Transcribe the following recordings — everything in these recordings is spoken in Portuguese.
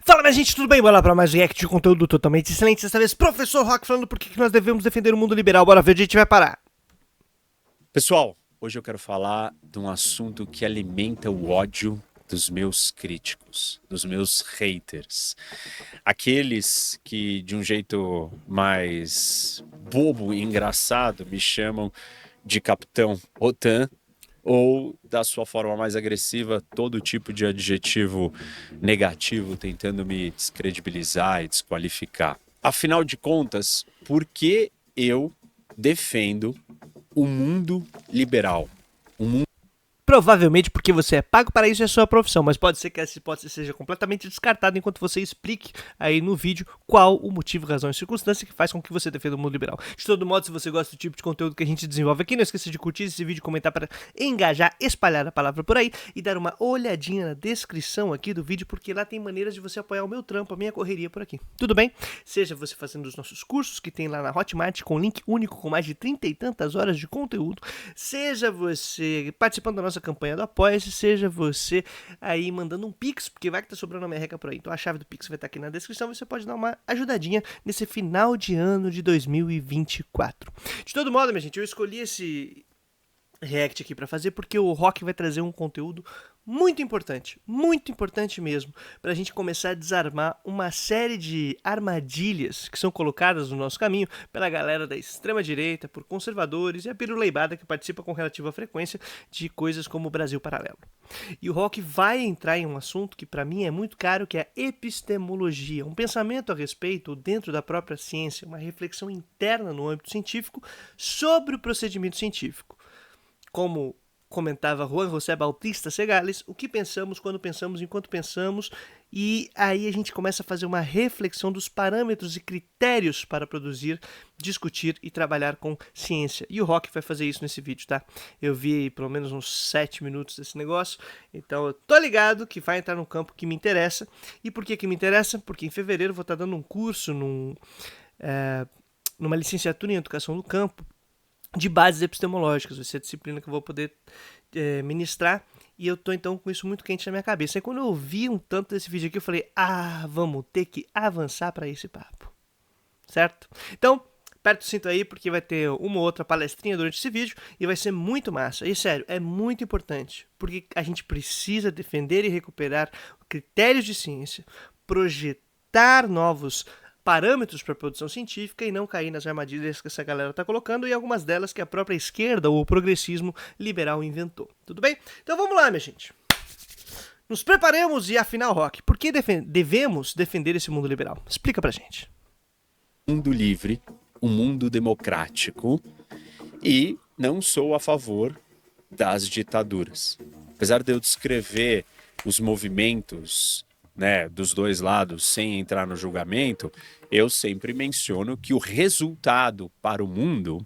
Fala, minha gente, tudo bem? Bora lá para mais react de conteúdo totalmente excelente. Dessa vez, Professor Rock falando por que nós devemos defender o mundo liberal. Bora ver onde a gente vai parar. Pessoal, hoje eu quero falar de um assunto que alimenta o ódio dos meus críticos, dos meus haters. Aqueles que, de um jeito mais bobo e engraçado, me chamam de Capitão OTAN, ou, da sua forma mais agressiva, todo tipo de adjetivo negativo tentando me descredibilizar e desqualificar. Afinal de contas, por que eu defendo o mundo liberal? Provavelmente porque você é pago para isso e é sua profissão, mas pode ser que essa hipótese seja completamente descartada enquanto você explique aí no vídeo qual o motivo, razão e circunstância que faz com que você defenda o mundo liberal. De todo modo, se você gosta do tipo de conteúdo que a gente desenvolve aqui, não esqueça de curtir esse vídeo, comentar para engajar, espalhar a palavra por aí e dar uma olhadinha na descrição aqui do vídeo, porque lá tem maneiras de você apoiar o meu trampo, a minha correria por aqui. Tudo bem? Seja você fazendo os nossos cursos que tem lá na Hotmart com link único com mais de 30 e tantas horas de conteúdo, seja você participando da nossa campanha do Apoia-se, seja você aí mandando um Pix, porque vai que tá sobrando a merreca por aí. Então a chave do Pix vai estar aqui na descrição, você pode dar uma ajudadinha nesse final de ano de 2024. De todo modo, minha gente, eu escolhi esse react aqui pra fazer porque o Rock vai trazer um conteúdo muito importante mesmo, pra gente começar a desarmar uma série de armadilhas que são colocadas no nosso caminho pela galera da extrema direita, por conservadores e a piruleibada que participa com relativa frequência de coisas como o Brasil Paralelo. E o Rock vai entrar em um assunto que pra mim é muito caro, que é a epistemologia, um pensamento a respeito dentro da própria ciência, uma reflexão interna no âmbito científico sobre o procedimento científico. Como comentava Juan José Bautista Segales, o que pensamos quando pensamos enquanto pensamos, e aí a gente começa a fazer uma reflexão dos parâmetros e critérios para produzir, discutir e trabalhar com ciência. E o Rock vai fazer isso nesse vídeo, tá? Eu vi pelo menos uns 7 minutos desse negócio, então eu tô ligado que vai entrar num campo que me interessa. E por que me interessa? Porque em fevereiro eu vou estar dando um curso numa licenciatura em Educação do Campo, de bases epistemológicas, vai ser a disciplina que eu vou poder ministrar, e eu tô então com isso muito quente na minha cabeça. E quando eu vi um tanto desse vídeo aqui, eu falei, vamos ter que avançar para esse papo, certo? Então, aperta o cinto aí, porque vai ter uma ou outra palestrinha durante esse vídeo, e vai ser muito massa. E sério, é muito importante, porque a gente precisa defender e recuperar critérios de ciência, projetar novos parâmetros para a produção científica e não cair nas armadilhas que essa galera está colocando, e algumas delas que a própria esquerda ou o progressismo liberal inventou. Tudo bem? Então vamos lá, minha gente. Nos preparemos e afinal, Rock, por que devemos defender esse mundo liberal? Explica pra gente. Um mundo livre, um mundo democrático, e não sou a favor das ditaduras. Apesar de eu descrever os movimentos, né, dos dois lados sem entrar no julgamento, eu sempre menciono que o resultado para o mundo,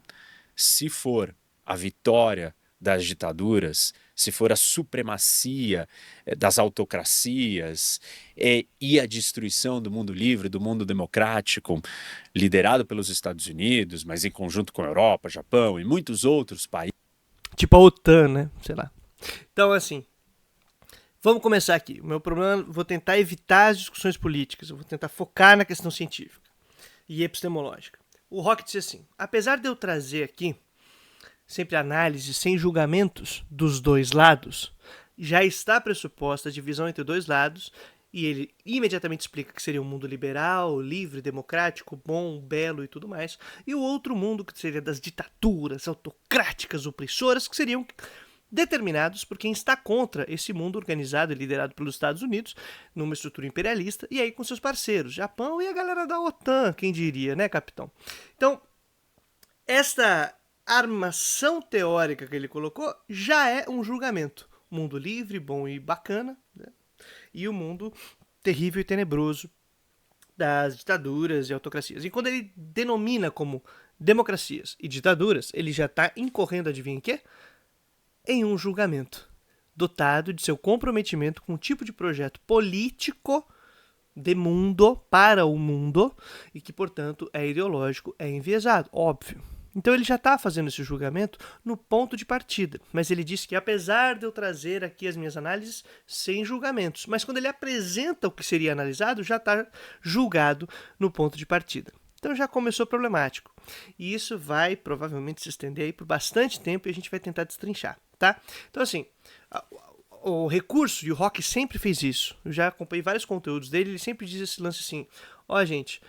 se for a vitória das ditaduras, se for a supremacia das autocracias e a destruição do mundo livre, do mundo democrático, liderado pelos Estados Unidos, mas em conjunto com a Europa, Japão e muitos outros países. Tipo a OTAN, né? Sei lá. Então, assim, vamos começar aqui. O meu problema, vou tentar evitar as discussões políticas, eu vou tentar focar na questão científica e epistemológica. O Rock disse assim, apesar de eu trazer aqui sempre análise sem julgamentos dos dois lados, já está pressuposta a divisão entre dois lados, e ele imediatamente explica que seria um mundo liberal, livre, democrático, bom, belo e tudo mais, e o outro mundo que seria das ditaduras autocráticas, opressoras, que seriam determinados por quem está contra esse mundo organizado e liderado pelos Estados Unidos, numa estrutura imperialista, e aí com seus parceiros, Japão e a galera da OTAN, quem diria, né, capitão? Então, esta armação teórica que ele colocou já é um julgamento. Mundo livre, bom e bacana, né? E o mundo terrível e tenebroso das ditaduras e autocracias. E quando ele denomina como democracias e ditaduras, ele já está incorrendo, adivinha em quê? Em um julgamento, dotado de seu comprometimento com um tipo de projeto político de mundo, para o mundo, e que, portanto, é ideológico, é enviesado, óbvio. Então ele já está fazendo esse julgamento no ponto de partida, mas ele disse que apesar de eu trazer aqui as minhas análises sem julgamentos, mas quando ele apresenta o que seria analisado, já está julgado no ponto de partida. Então já começou problemático. E isso vai provavelmente se estender aí por bastante tempo e a gente vai tentar destrinchar, tá? Então assim, o recurso, e o Rock sempre fez isso, eu já acompanhei vários conteúdos dele, ele sempre diz esse lance assim, gente,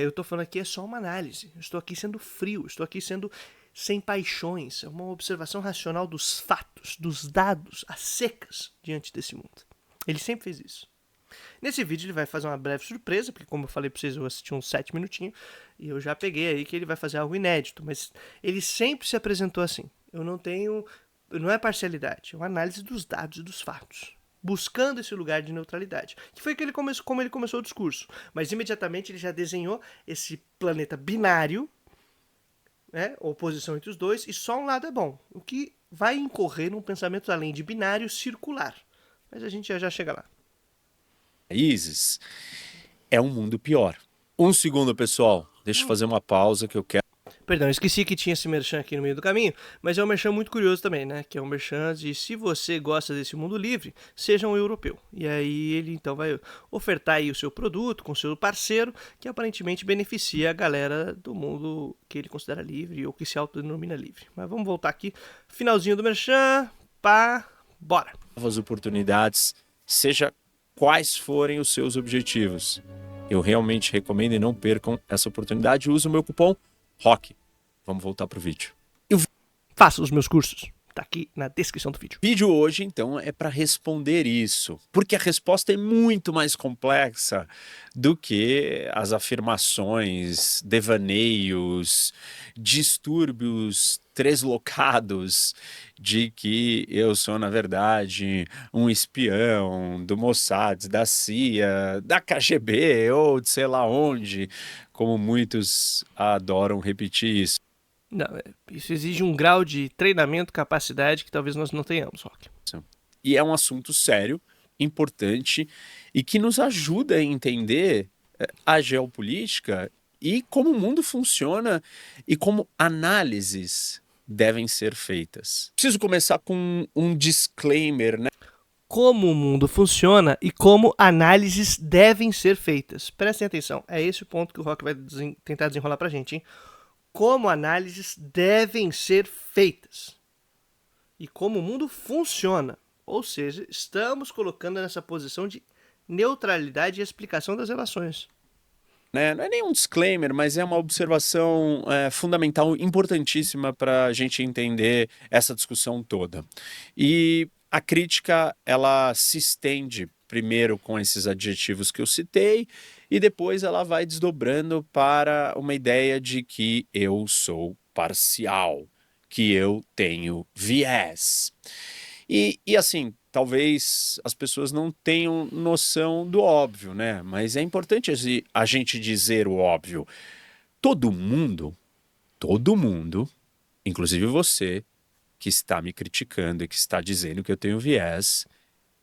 eu tô falando aqui é só uma análise, eu estou aqui sendo frio, estou aqui sendo sem paixões, é uma observação racional dos fatos, dos dados, as secas diante desse mundo. Ele sempre fez isso. Nesse vídeo ele vai fazer uma breve surpresa, porque como eu falei pra vocês, eu assisti uns 7 minutinhos, e eu já peguei aí que ele vai fazer algo inédito, mas ele sempre se apresentou assim, não é parcialidade, é uma análise dos dados e dos fatos, buscando esse lugar de neutralidade, que foi como ele começou o discurso, mas imediatamente ele já desenhou esse planeta binário, né, oposição entre os dois, e só um lado é bom, o que vai incorrer num pensamento além de binário circular, mas a gente já chega lá. Países, é um mundo pior. Um segundo, pessoal, deixa eu fazer uma pausa que eu quero. Perdão, esqueci que tinha esse merchan aqui no meio do caminho, mas é um merchan muito curioso também, né? Que é um merchan de se você gosta desse mundo livre, seja um europeu. E aí ele então vai ofertar aí o seu produto com o seu parceiro, que aparentemente beneficia a galera do mundo que ele considera livre ou que se autodenomina livre. Mas vamos voltar aqui, finalzinho do merchan, bora! Novas oportunidades, seja quais forem os seus objetivos. Eu realmente recomendo e não percam essa oportunidade. Use o meu cupom ROCK. Vamos voltar para o vídeo. Faça os meus cursos. Tá aqui na descrição do vídeo. O vídeo hoje, então, é para responder isso, porque a resposta é muito mais complexa do que as afirmações, devaneios, distúrbios treslocados de que eu sou, na verdade, um espião do Mossad, da CIA, da KGB ou de sei lá onde, como muitos adoram repetir isso. Não, isso exige um grau de treinamento, capacidade que talvez nós não tenhamos, Rock. E é um assunto sério, importante e que nos ajuda a entender a geopolítica e como o mundo funciona e como análises devem ser feitas. Preciso começar com um disclaimer, né? Como o mundo funciona e como análises devem ser feitas. Prestem atenção, é esse o ponto que o Rock vai tentar desenrolar pra gente, hein? Como análises devem ser feitas e como o mundo funciona. Ou seja, estamos colocando nessa posição de neutralidade e explicação das relações. Né? Não é nem um disclaimer, mas é uma observação fundamental, importantíssima para a gente entender essa discussão toda. E a crítica, ela se estende primeiro com esses adjetivos que eu citei e depois ela vai desdobrando para uma ideia de que eu sou parcial, que eu tenho viés. E assim, talvez as pessoas não tenham noção do óbvio, né? Mas é importante a gente dizer o óbvio. Todo mundo, inclusive você, que está me criticando e que está dizendo que eu tenho viés,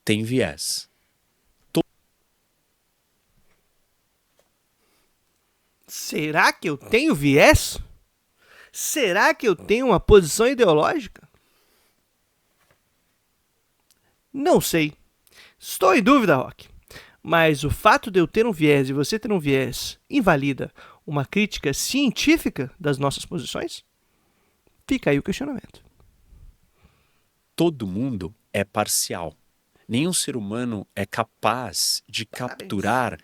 tem viés. Será que eu tenho viés? Será que eu tenho uma posição ideológica? Não sei. Estou em dúvida, Rock. Mas o fato de eu ter um viés e você ter um viés invalida uma crítica científica das nossas posições? Fica aí o questionamento. Todo mundo é parcial. Nenhum ser humano é capaz de capturar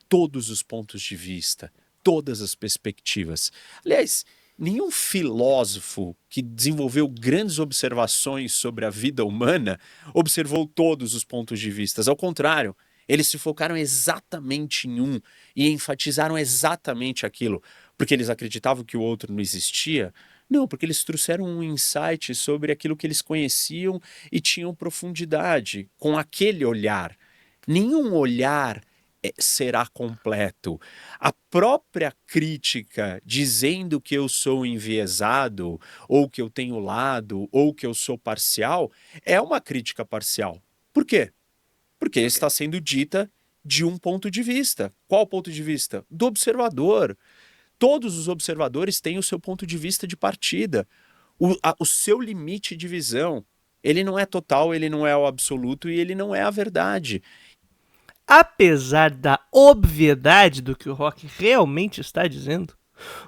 todos os pontos de vista, todas as perspectivas. Aliás, nenhum filósofo que desenvolveu grandes observações sobre a vida humana observou todos os pontos de vista. Ao contrário, eles se focaram exatamente em um e enfatizaram exatamente aquilo, porque eles acreditavam que o outro não existia. Não, porque eles trouxeram um insight sobre aquilo que eles conheciam e tinham profundidade com aquele olhar. Nenhum olhar será completo. A própria crítica dizendo que eu sou enviesado, ou que eu tenho lado, ou que eu sou parcial, é uma crítica parcial. Por quê? Porque está sendo dita de um ponto de vista. Qual ponto de vista? Do observador, todos os observadores têm o seu ponto de vista de partida, o seu limite de visão. Ele não é total, ele não é o absoluto e ele não é a verdade. Apesar da obviedade do que o Rock realmente está dizendo,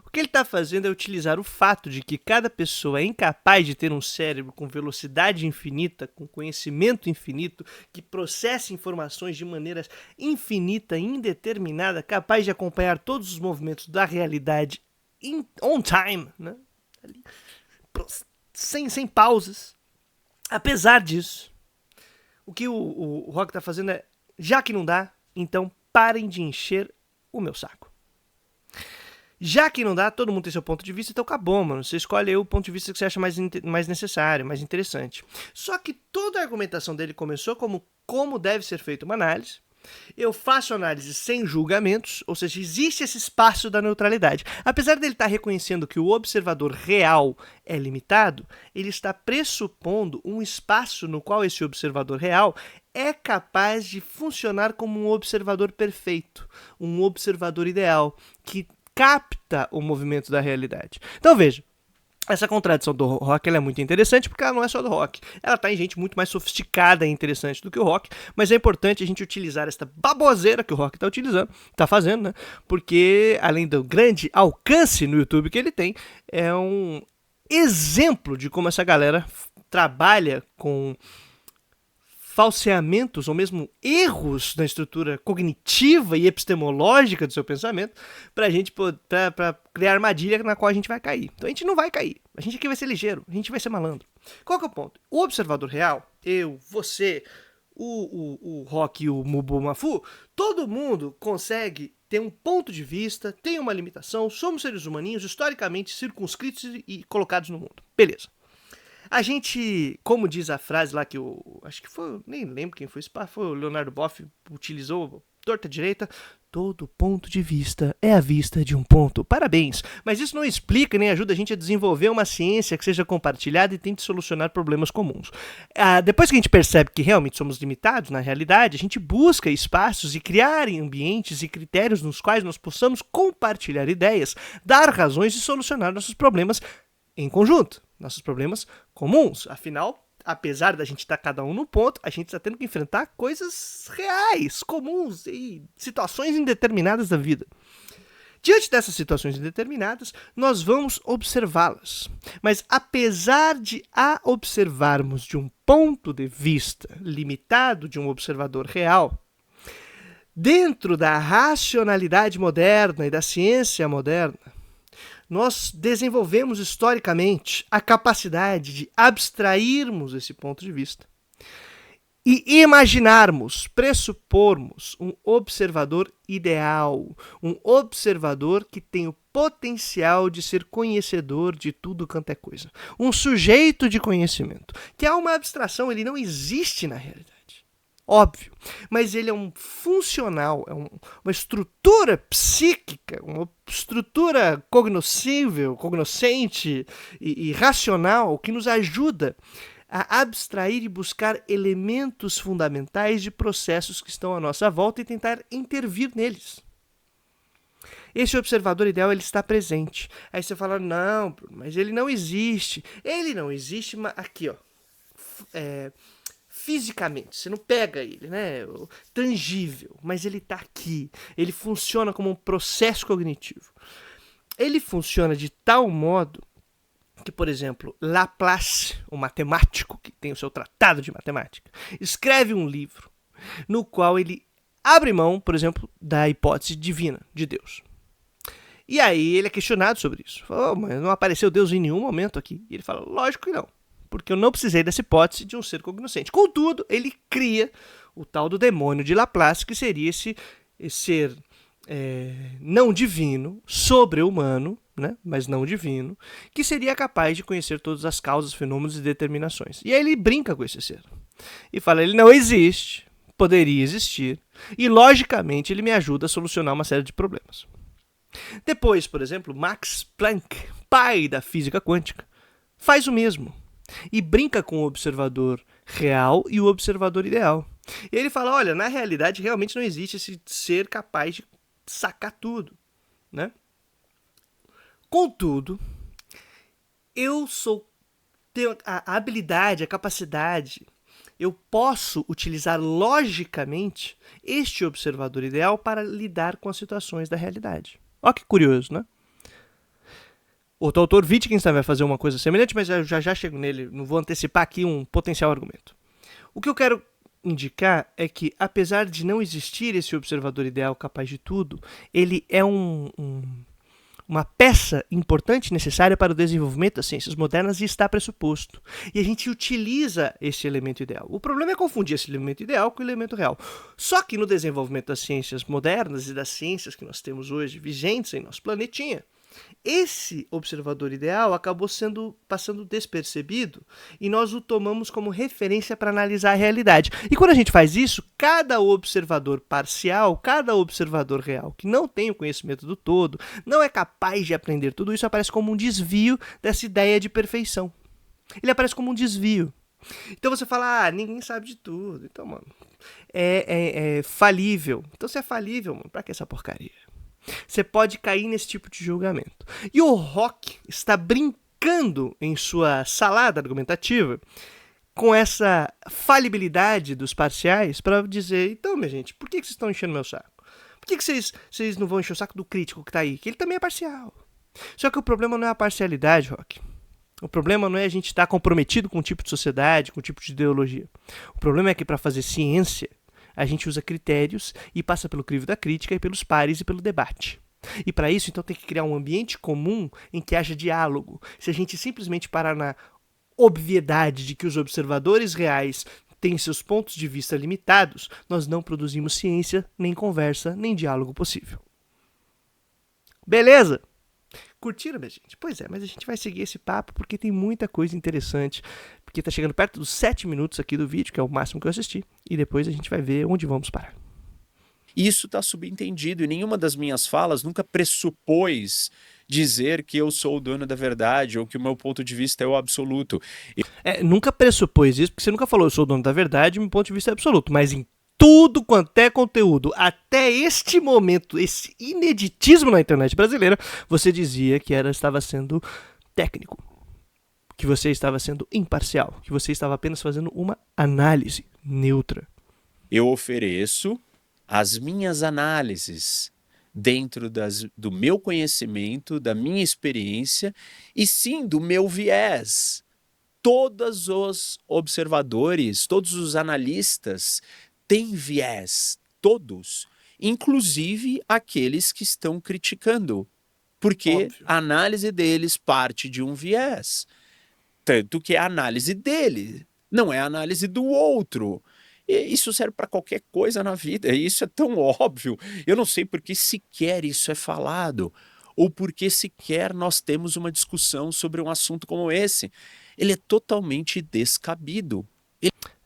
o que ele está fazendo é utilizar o fato de que cada pessoa é incapaz de ter um cérebro com velocidade infinita, com conhecimento infinito, que processa informações de maneira infinita e indeterminada, capaz de acompanhar todos os movimentos da realidade on time, né? Ali, sem pausas. Apesar disso, o que o Rock está fazendo é, já que não dá, então parem de encher o meu saco. Já que não dá, todo mundo tem seu ponto de vista, então acabou, mano. Você escolhe aí o ponto de vista que você acha mais necessário, mais interessante. Só que toda a argumentação dele começou como deve ser feita uma análise. Eu faço análise sem julgamentos, ou seja, existe esse espaço da neutralidade. Apesar dele estar reconhecendo que o observador real é limitado, ele está pressupondo um espaço no qual esse observador real é capaz de funcionar como um observador perfeito, um observador ideal, que capta o movimento da realidade. Então veja, essa contradição do Rock ela é muito interessante porque ela não é só do Rock. Ela está em gente muito mais sofisticada e interessante do que o Rock, mas é importante a gente utilizar esta baboseira que o Rock está fazendo, né? Porque além do grande alcance no YouTube que ele tem, é um exemplo de como essa galera trabalha com falseamentos ou mesmo erros na estrutura cognitiva e epistemológica do seu pensamento para criar armadilha na qual a gente vai cair. Então a gente não vai cair. A gente aqui vai ser ligeiro, a gente vai ser malandro. Qual que é o ponto? O observador real, eu, você, o Rock e o Mubu Mafu, todo mundo consegue ter um ponto de vista, tem uma limitação, somos seres humaninhos historicamente circunscritos e colocados no mundo. Beleza. A gente, como diz a frase lá que acho que foi, nem lembro quem foi o Leonardo Boff, utilizou torta direita, todo ponto de vista é a vista de um ponto. Parabéns, mas isso não explica nem ajuda a gente a desenvolver uma ciência que seja compartilhada e tente solucionar problemas comuns. Depois que a gente percebe que realmente somos limitados na realidade, a gente busca espaços e criar ambientes e critérios nos quais nós possamos compartilhar ideias, dar razões e solucionar nossos problemas em conjunto, nossos problemas comuns. Afinal, apesar da gente estar cada um no ponto, a gente está tendo que enfrentar coisas reais, comuns e situações indeterminadas da vida. Diante dessas situações indeterminadas, nós vamos observá-las. Mas apesar de a observarmos de um ponto de vista limitado de um observador real, dentro da racionalidade moderna e da ciência moderna, nós desenvolvemos historicamente a capacidade de abstrairmos esse ponto de vista e imaginarmos, pressupormos um observador ideal, um observador que tem o potencial de ser conhecedor de tudo quanto é coisa. Um sujeito de conhecimento, que é uma abstração, ele não existe na realidade. Óbvio, mas ele é um funcional, é uma estrutura psíquica, uma estrutura cognoscente e racional que nos ajuda a abstrair e buscar elementos fundamentais de processos que estão à nossa volta e tentar intervir neles. Esse observador ideal ele está presente. Aí você fala, não, mas ele não existe. Ele não existe, mas aqui, ó. Fisicamente, você não pega ele, né? Tangível, mas ele está aqui. Ele funciona como um processo cognitivo. Ele funciona de tal modo que, por exemplo, Laplace, o matemático que tem o seu tratado de matemática, escreve um livro no qual ele abre mão, por exemplo, da hipótese divina de Deus. E aí ele é questionado sobre isso. Fala, mas não apareceu Deus em nenhum momento aqui. E ele fala, lógico que não. Porque eu não precisei dessa hipótese de um ser cognoscente. Contudo, ele cria o tal do demônio de Laplace, que seria esse ser não divino, sobre-humano, né? Mas não divino, que seria capaz de conhecer todas as causas, fenômenos e determinações. E aí ele brinca com esse ser. E fala, ele não existe, poderia existir, e logicamente ele me ajuda a solucionar uma série de problemas. Depois, por exemplo, Max Planck, pai da física quântica, faz o mesmo. E brinca com o observador real e o observador ideal. E ele fala, olha, na realidade realmente não existe esse ser capaz de sacar tudo, né? Contudo, tenho a habilidade, a capacidade, eu posso utilizar logicamente este observador ideal para lidar com as situações da realidade. Olha que curioso, né? Outro autor, Wittgenstein, vai fazer uma coisa semelhante, mas eu já chego nele, não vou antecipar aqui um potencial argumento. O que eu quero indicar é que, apesar de não existir esse observador ideal capaz de tudo, ele é uma peça importante e necessária para o desenvolvimento das ciências modernas e está pressuposto. E a gente utiliza esse elemento ideal. O problema é confundir esse elemento ideal com o elemento real. Só que no desenvolvimento das ciências modernas e das ciências que nós temos hoje vigentes em nosso planetinha, esse observador ideal acabou passando despercebido e nós o tomamos como referência para analisar a realidade. E quando a gente faz isso, cada observador parcial, cada observador real que não tem o conhecimento do todo, não é capaz de aprender tudo isso, aparece como um desvio dessa ideia de perfeição. Ele aparece como um desvio. Então você fala, ninguém sabe de tudo. Então, mano, é falível. Então se é falível, mano, pra que essa porcaria? Você pode cair nesse tipo de julgamento. E o Rock está brincando em sua salada argumentativa com essa falibilidade dos parciais para dizer, então, minha gente, por que vocês estão enchendo meu saco? Por que vocês não vão encher o saco do crítico que está aí? Que ele também é parcial. Só que o problema não é a parcialidade, Rock. O problema não é a gente estar comprometido com um tipo de sociedade, com um tipo de ideologia. O problema é que para fazer ciência, a gente usa critérios e passa pelo crivo da crítica e pelos pares e pelo debate. E para isso, então, tem que criar um ambiente comum em que haja diálogo. Se a gente simplesmente parar na obviedade de que os observadores reais têm seus pontos de vista limitados, nós não produzimos ciência, nem conversa, nem diálogo possível. Beleza? Curtiram, minha gente? Pois é, mas a gente vai seguir esse papo porque tem muita coisa interessante. Porque tá chegando perto dos 7 minutos aqui do vídeo, que é o máximo que eu assisti. E depois a gente vai ver onde vamos parar. Isso está subentendido e nenhuma das minhas falas nunca pressupôs dizer que eu sou o dono da verdade ou que o meu ponto de vista é o absoluto. Nunca pressupôs isso, porque você nunca falou eu sou o dono da verdade e meu ponto de vista é absoluto. Mas em tudo quanto é conteúdo, até este momento, esse ineditismo na internet brasileira, você dizia que estava sendo técnico, que você estava sendo imparcial, que você estava apenas fazendo uma análise neutra. Eu ofereço as minhas análises dentro do meu conhecimento, da minha experiência e sim do meu viés. Todos os observadores, todos os analistas têm viés, todos, inclusive aqueles que estão criticando, porque Óbvio. a análise deles parte de um viés, tanto que é a análise dele, não é a análise do outro. E isso serve para qualquer coisa na vida, e isso é tão óbvio. Eu não sei por que sequer isso é falado, ou por que sequer nós temos uma discussão sobre um assunto como esse. Ele é totalmente descabido.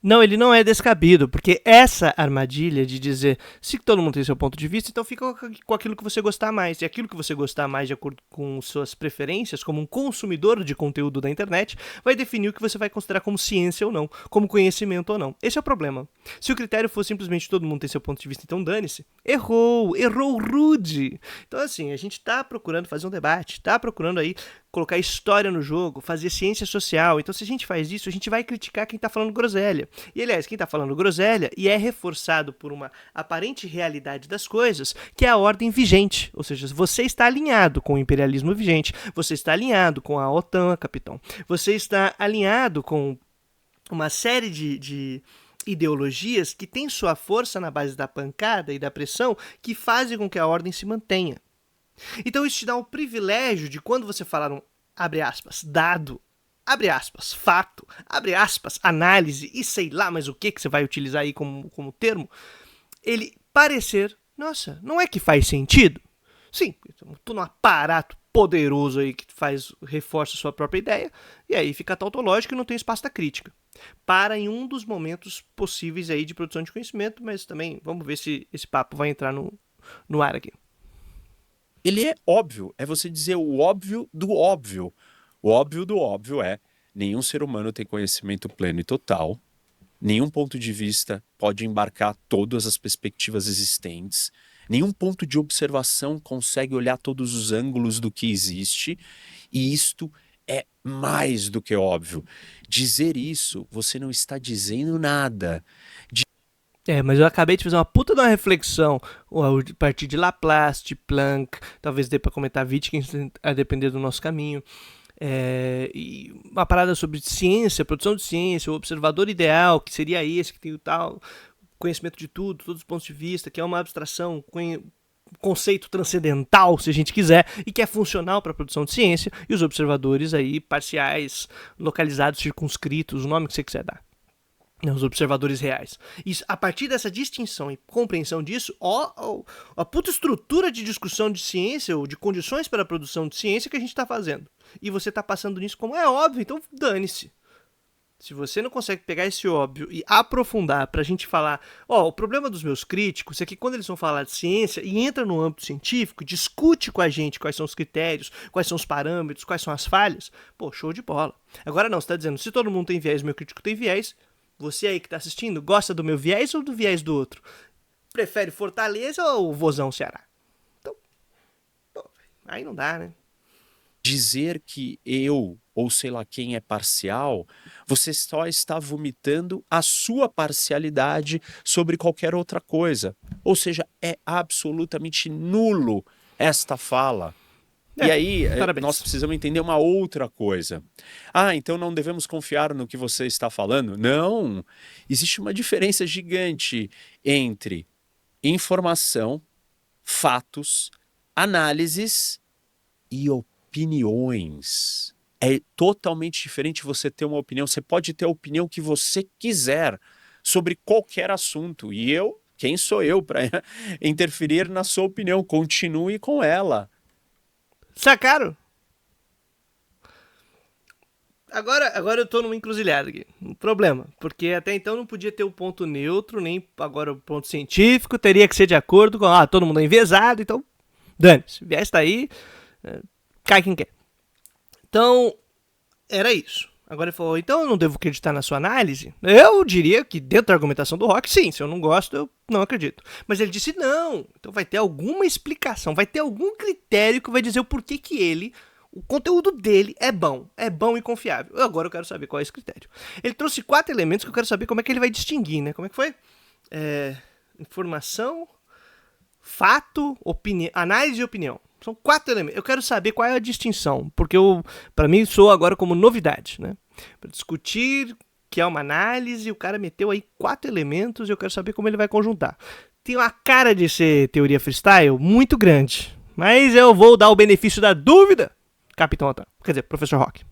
Não, ele não é descabido, porque essa armadilha de dizer se todo mundo tem seu ponto de vista, então fica com aquilo que você gostar mais. E aquilo que você gostar mais de acordo com suas preferências, como um consumidor de conteúdo da internet, vai definir o que você vai considerar como ciência ou não, como conhecimento ou não. Esse é o problema. Se o critério for simplesmente todo mundo tem seu ponto de vista, então dane-se. Errou rude. Então assim, a gente tá procurando fazer um debate, tá procurando aí colocar história no jogo, fazer ciência social. Então se a gente faz isso, a gente vai criticar quem tá falando groselha. E aliás, quem tá falando groselha e é reforçado por uma aparente realidade das coisas, que é a ordem vigente. Ou seja, você está alinhado com o imperialismo vigente, você está alinhado com a OTAN, capitão. Você está alinhado com uma série de ideologias que têm sua força na base da pancada e da pressão que fazem com que a ordem se mantenha. Então isso te dá o privilégio de quando você falar um, abre aspas, dado, abre aspas, fato, abre aspas, análise e sei lá mais o que você vai utilizar aí como termo, ele parecer, nossa, não é que faz sentido? Sim, tô num aparato poderoso aí que reforça sua própria ideia, e aí fica tautológico e não tem espaço da crítica. Para em um dos momentos possíveis aí de produção de conhecimento, mas também vamos ver se esse papo vai entrar no ar aqui. Ele é óbvio, é você dizer o óbvio do óbvio. O óbvio do óbvio é: nenhum ser humano tem conhecimento pleno e total, nenhum ponto de vista pode embarcar todas as perspectivas existentes, Nenhum ponto de observação consegue olhar todos os ângulos do que existe, e isto é mais do que óbvio. Dizer isso, você não está dizendo nada. Mas eu acabei de fazer uma puta de uma reflexão a partir de Laplace, de Planck, talvez dê pra comentar Wittgenstein, a depender do nosso caminho. E uma parada sobre ciência, produção de ciência, o observador ideal, que seria esse, que tem o tal conhecimento de tudo, todos os pontos de vista, que é uma abstração, conceito transcendental, se a gente quiser, e que é funcional para a produção de ciência, e os observadores aí parciais, localizados, circunscritos, o nome que você quiser dar. Os observadores reais. Isso, a partir dessa distinção e compreensão disso, a puta estrutura de discussão de ciência ou de condições para a produção de ciência que a gente está fazendo. E você está passando nisso como é óbvio, então dane-se. Se você não consegue pegar esse óbvio e aprofundar pra gente falar, o problema dos meus críticos é que quando eles vão falar de ciência e entra no âmbito científico, discute com a gente quais são os critérios, quais são os parâmetros, quais são as falhas, show de bola. Agora não, você tá dizendo, se todo mundo tem viés, meu crítico tem viés, você aí que tá assistindo, gosta do meu viés ou do viés do outro? Prefere Fortaleza ou Vozão Ceará? Então, aí não dá, né? Dizer que eu, ou sei lá quem é parcial, você só está vomitando a sua parcialidade sobre qualquer outra coisa. Ou seja, é absolutamente nulo esta fala. E aí, nós precisamos entender uma outra coisa. Então não devemos confiar no que você está falando? Não! Existe uma diferença gigante entre informação, fatos, análises e opiniões. É totalmente diferente você ter uma opinião. Você pode ter a opinião que você quiser sobre qualquer assunto. E quem sou eu para interferir na sua opinião? Continue com ela. Sacaram? Agora eu tô numa encruzilhada aqui. Um problema. Porque até então não podia ter o ponto neutro, nem agora o ponto científico. Teria que ser de acordo com. Todo mundo é enviesado, então. Dane-se. O viés tá aí. Cai quem quer. Então, era isso. Agora ele falou, então eu não devo acreditar na sua análise? Eu diria que dentro da argumentação do Rock, sim. Se eu não gosto, eu não acredito. Mas ele disse não. Então vai ter alguma explicação, vai ter algum critério que vai dizer o porquê que o conteúdo dele é bom e confiável. Agora eu quero saber qual é esse critério. Ele trouxe 4 elementos que eu quero saber como é que ele vai distinguir, né? Como é que foi? Informação, fato, análise e opinião. São 4 elementos. Eu quero saber qual é a distinção, porque para mim soa agora como novidade, né? Para discutir que é uma análise, o cara meteu aí 4 elementos e eu quero saber como ele vai conjuntar. Tem uma cara de ser teoria freestyle muito grande, mas eu vou dar o benefício da dúvida, Capitão Otávio. Quer dizer, Professor Rock.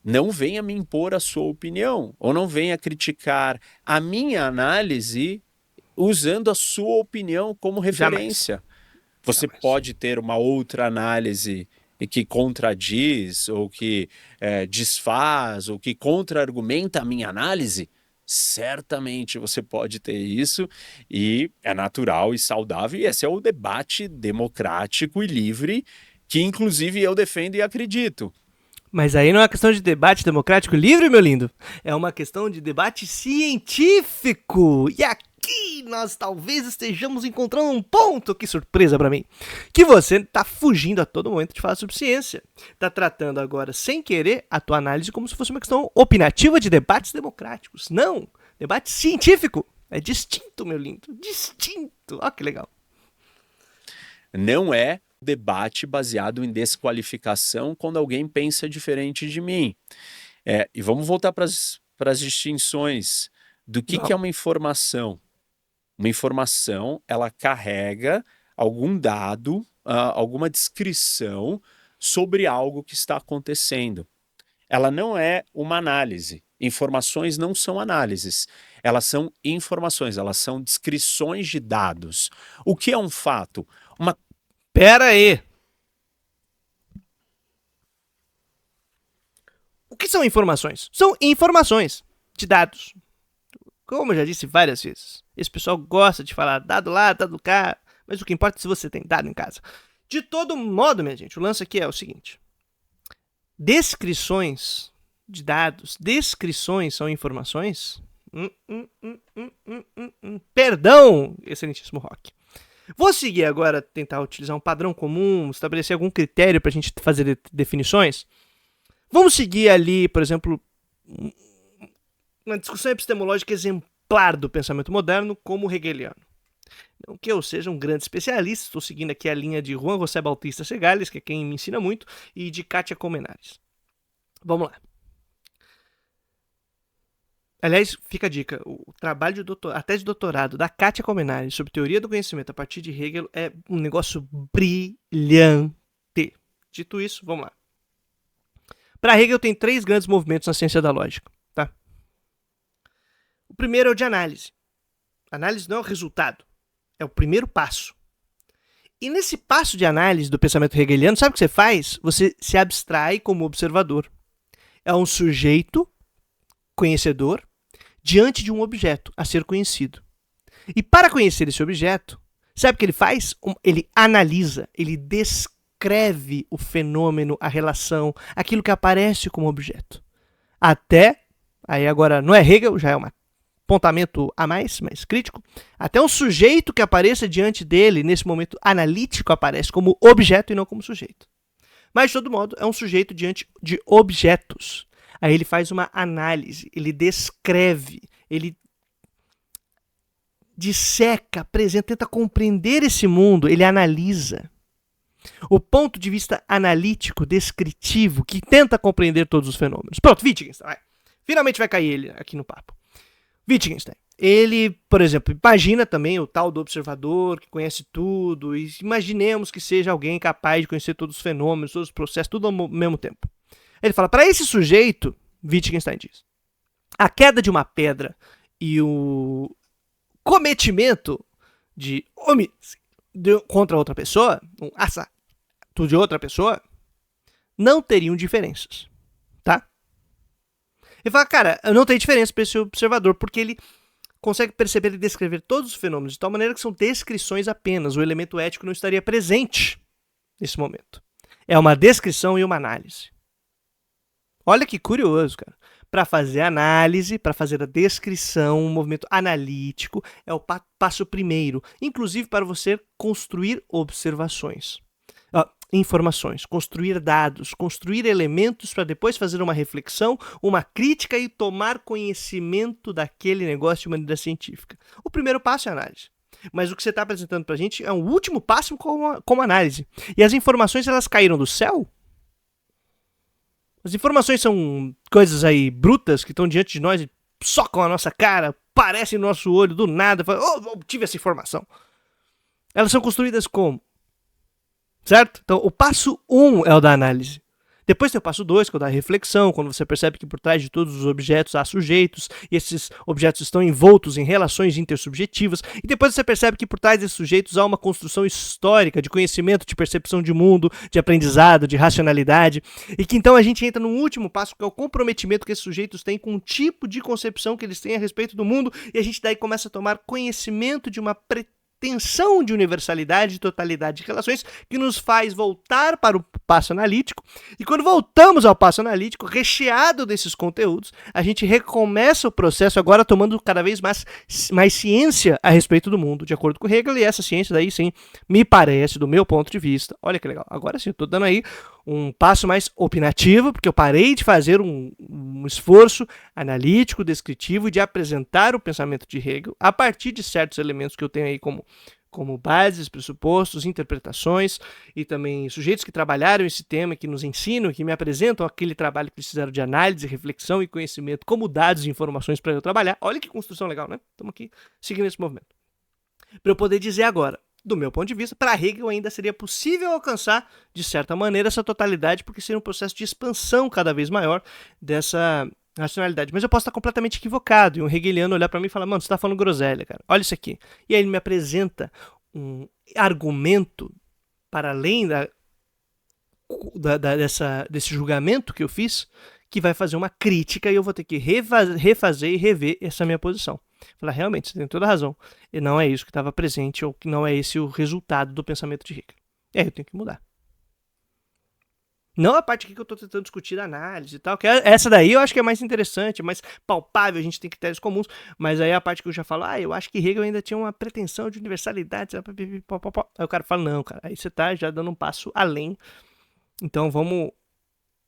Não venha me impor a sua opinião, ou não venha criticar a minha análise usando a sua opinião como referência. Jamais. Você pode ter uma outra análise que contradiz, ou que desfaz, ou que contra-argumenta a minha análise? Certamente você pode ter isso, e é natural e saudável, e esse é o debate democrático e livre, que inclusive eu defendo e acredito. Mas aí não é uma questão de debate democrático livre, meu lindo. É uma questão de debate científico. E aqui nós talvez estejamos encontrando um ponto, que surpresa pra mim, que você tá fugindo a todo momento de falar sobre ciência. Tá tratando agora, sem querer, a tua análise como se fosse uma questão opinativa de debates democráticos. Não, debate científico. É distinto, meu lindo, distinto. Ó, que legal. Não é debate baseado em desqualificação quando alguém pensa diferente de mim. E vamos voltar para as distinções do que é uma informação. Uma informação, ela carrega algum dado, alguma descrição sobre algo que está acontecendo. Ela não é uma análise. Informações não são análises. Elas são informações, elas são descrições de dados. O que é um fato? Pera aí. O que são informações? São informações de dados. Como eu já disse várias vezes, esse pessoal gosta de falar dado lá, dado cá, mas o que importa é se você tem dado em casa. De todo modo, minha gente, o lance aqui é o seguinte. Descrições de dados, descrições são informações? Perdão, excelentíssimo Rock. Vou seguir agora, tentar utilizar um padrão comum, estabelecer algum critério para a gente fazer definições. Vamos seguir ali, por exemplo, uma discussão epistemológica exemplar do pensamento moderno como hegeliano. Não que eu seja um grande especialista, estou seguindo aqui a linha de Juan José Bautista Segales, que é quem me ensina muito, e de Kátia Comenares. Vamos lá. Aliás, fica a dica, o trabalho a tese de doutorado da Kátia Comenares sobre teoria do conhecimento a partir de Hegel é um negócio brilhante. Dito isso, vamos lá. Para Hegel tem 3 grandes movimentos na ciência da lógica. Tá? O primeiro é o de análise. Análise não é o resultado, é o primeiro passo. E nesse passo de análise do pensamento hegeliano, sabe o que você faz? Você se abstrai como observador. É um sujeito conhecedor diante de um objeto a ser conhecido. E para conhecer esse objeto, sabe o que ele faz? Ele analisa, ele descreve o fenômeno, a relação, aquilo que aparece como objeto. Até, aí agora não é Hegel, já é um apontamento a mais crítico, até um sujeito que apareça diante dele, nesse momento analítico, aparece como objeto e não como sujeito. Mas, de todo modo, é um sujeito diante de objetos. Aí ele faz uma análise, ele descreve, ele disseca, apresenta, tenta compreender esse mundo, ele analisa. O ponto de vista analítico, descritivo, que tenta compreender todos os fenômenos. Pronto, Wittgenstein. Finalmente vai cair ele aqui no papo. Wittgenstein. Ele, por exemplo, imagina também o tal do observador que conhece tudo, e imaginemos que seja alguém capaz de conhecer todos os fenômenos, todos os processos, tudo ao mesmo tempo. Ele fala, para esse sujeito, Wittgenstein diz, a queda de uma pedra e o cometimento de homicídio contra outra pessoa, um assassinato de outra pessoa, não teriam diferenças, tá? Ele fala, cara, não tem diferença para esse observador, porque ele consegue perceber e descrever todos os fenômenos de tal maneira que são descrições apenas, o elemento ético não estaria presente nesse momento. É uma descrição e uma análise. Olha que curioso, cara. Para fazer análise, para fazer a descrição, um movimento analítico, é o passo primeiro. Inclusive para você construir observações, informações, construir dados, construir elementos para depois fazer uma reflexão, uma crítica e tomar conhecimento daquele negócio de maneira científica. O primeiro passo é a análise. Mas o que você está apresentando para a gente é um último passo como análise. E as informações, elas caíram do céu? As informações são coisas aí brutas que estão diante de nós e socam a nossa cara, aparecem no nosso olho do nada, obtive essa informação. Elas são construídas como? Certo? Então, o passo 1 é o da análise. Depois tem o passo 2, que é o da reflexão, quando você percebe que por trás de todos os objetos há sujeitos, e esses objetos estão envoltos em relações intersubjetivas, e depois você percebe que por trás desses sujeitos há uma construção histórica de conhecimento, de percepção de mundo, de aprendizado, de racionalidade, e que então a gente entra num último passo, que é o comprometimento que esses sujeitos têm com o tipo de concepção que eles têm a respeito do mundo, e a gente daí começa a tomar conhecimento de uma tensão de universalidade, de totalidade de relações, que nos faz voltar para o passo analítico, e quando voltamos ao passo analítico, recheado desses conteúdos, a gente recomeça o processo agora tomando cada vez mais ciência a respeito do mundo, de acordo com Hegel, e essa ciência daí sim, me parece, do meu ponto de vista, olha que legal, agora sim, eu estou dando aí um passo mais opinativo, porque eu parei de fazer um esforço analítico, descritivo, de apresentar o pensamento de Hegel a partir de certos elementos que eu tenho aí como bases, pressupostos, interpretações e também sujeitos que trabalharam esse tema, que nos ensinam, que me apresentam aquele trabalho que eles fizeram de análise, reflexão e conhecimento como dados e informações para eu trabalhar. Olha que construção legal, né? Estamos aqui seguindo esse movimento. Para eu poder dizer agora, do meu ponto de vista, para Hegel ainda seria possível alcançar, de certa maneira, essa totalidade, porque seria um processo de expansão cada vez maior dessa racionalidade. Mas eu posso estar completamente equivocado, e um hegeliano olhar para mim e falar, mano, você está falando groselha, cara, olha isso aqui. E aí ele me apresenta um argumento para além desse julgamento que eu fiz, que vai fazer uma crítica, e eu vou ter que refazer e rever essa minha posição. Falar, realmente, você tem toda a razão. E não é isso que estava presente, ou que não é esse o resultado do pensamento de Hegel. E aí eu tenho que mudar. Não a parte aqui que eu tô tentando discutir a análise e tal, que essa daí eu acho que é mais interessante, mais palpável, a gente tem critérios comuns, mas aí a parte que eu já falo, eu acho que Hegel ainda tinha uma pretensão de universalidade, aí o cara fala, não, cara, aí você tá já dando um passo além, então vamos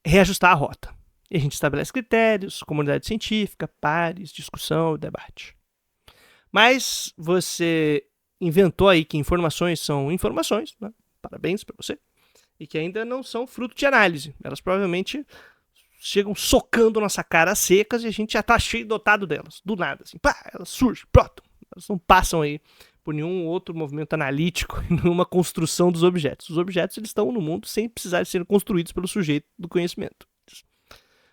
reajustar a rota. E a gente estabelece critérios, comunidade científica, pares, discussão, debate. Mas você inventou aí que informações são informações, né? Parabéns pra você. E que ainda não são fruto de análise. Elas provavelmente chegam socando nossa cara secas e a gente já tá cheio dotado delas. Do nada, assim. Pá, elas surgem, pronto. Elas não passam aí por nenhum outro movimento analítico, nenhuma construção dos objetos. Os objetos eles estão no mundo sem precisar ser construídos pelo sujeito do conhecimento.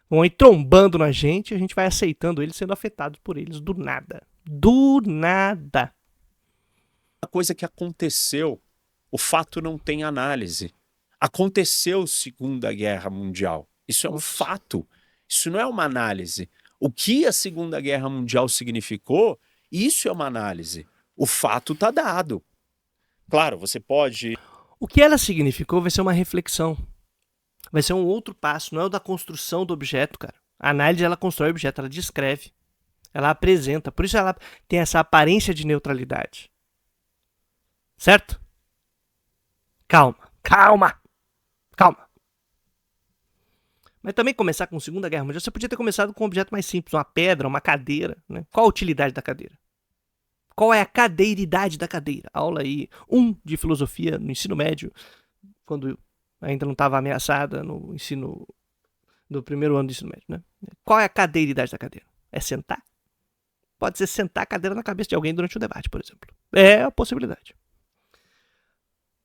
Vão aí trombando na gente e a gente vai aceitando eles, sendo afetados por eles do nada. Do nada. A coisa que aconteceu, o fato não tem análise. Aconteceu Segunda Guerra Mundial. Isso é um fato. Isso não é uma análise. O que a Segunda Guerra Mundial significou, isso é uma análise. O fato está dado. Claro, você pode... O que ela significou vai ser uma reflexão. Vai ser um outro passo, não é o da construção do objeto, cara. A análise, ela constrói o objeto, ela descreve. Ela apresenta. Por isso ela tem essa aparência de neutralidade. Certo? Calma, calma, calma. Mas também começar com a Segunda Guerra Mundial, você podia ter começado com um objeto mais simples, uma pedra, uma cadeira. Né? Qual a utilidade da cadeira? Qual é a cadeiridade da cadeira? Aula aí 1 de filosofia no ensino médio, quando ainda não estava ameaçada no ensino do primeiro ano do ensino médio. Né? Qual é a cadeiridade da cadeira? É sentar? Pode ser sentar a cadeira na cabeça de alguém durante um debate, por exemplo. É a possibilidade.